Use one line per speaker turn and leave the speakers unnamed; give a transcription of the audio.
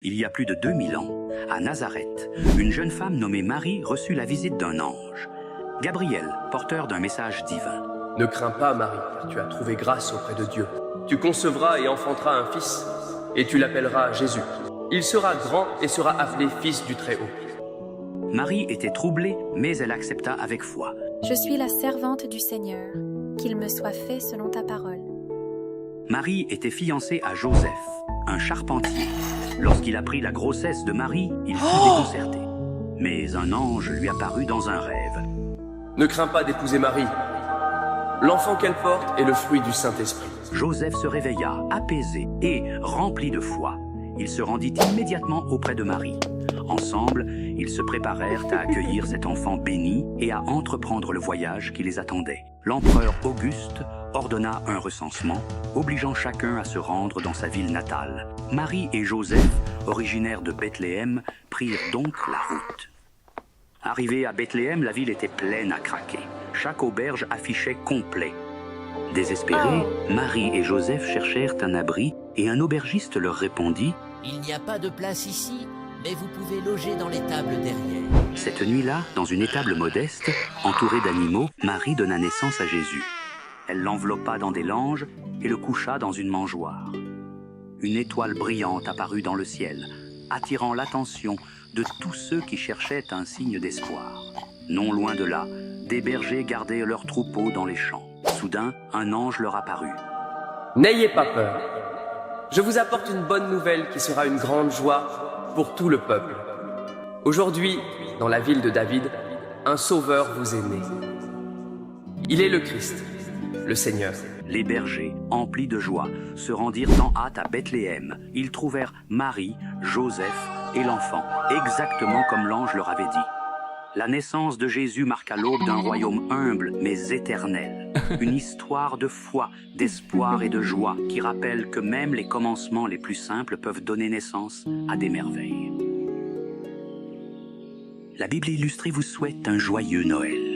Il y a plus de 2000 ans, à Nazareth, une jeune femme nommée Marie reçut la visite d'un ange, Gabriel, porteur d'un message divin.
Ne crains pas, Marie, car tu as trouvé grâce auprès de Dieu. Tu concevras et enfanteras un fils, et tu l'appelleras Jésus. Il sera grand et sera appelé Fils du Très-Haut.
Marie était troublée, mais elle accepta avec foi.
Je suis la servante du Seigneur, qu'il me soit fait selon ta parole.
Marie était fiancée à Joseph, un charpentier. Lorsqu'il apprit la grossesse de Marie, il fut déconcerté. Mais un ange lui apparut dans un rêve.
Ne crains pas d'épouser Marie. L'enfant qu'elle porte est le fruit du Saint-Esprit.
Joseph se réveilla, apaisé et rempli de foi. Il se rendit immédiatement auprès de Marie. Ensemble, ils se préparèrent à accueillir cet enfant béni et à entreprendre le voyage qui les attendait. L'empereur Auguste ordonna un recensement, obligeant chacun à se rendre dans sa ville natale. Marie et Joseph, originaires de Bethléem, prirent donc la route. Arrivés à Bethléem, la ville était pleine à craquer. Chaque auberge affichait complet. Désespérés, Marie et Joseph cherchèrent un abri et un aubergiste leur répondit
« Il n'y a pas de place ici, mais vous pouvez loger dans l'étable derrière. »
Cette nuit-là, dans une étable modeste, entourée d'animaux, Marie donna naissance à Jésus. Elle l'enveloppa dans des langes et le coucha dans une mangeoire. Une étoile brillante apparut dans le ciel, attirant l'attention de tous ceux qui cherchaient un signe d'espoir. Non loin de là, des bergers gardaient leurs troupeaux dans les champs. Soudain, un ange leur apparut.
« N'ayez pas peur. Je vous apporte une bonne nouvelle qui sera une grande joie pour tout le peuple. Aujourd'hui, dans la ville de David, un sauveur vous est né. Il est le Christ, le Seigneur. »
Les bergers, emplis de joie, se rendirent en hâte à Bethléem. Ils trouvèrent Marie, Joseph et l'enfant, exactement comme l'ange leur avait dit. La naissance de Jésus marqua l'aube d'un royaume humble mais éternel. Une histoire de foi, d'espoir et de joie qui rappelle que même les commencements les plus simples peuvent donner naissance à des merveilles. La Bible illustrée vous souhaite un joyeux Noël.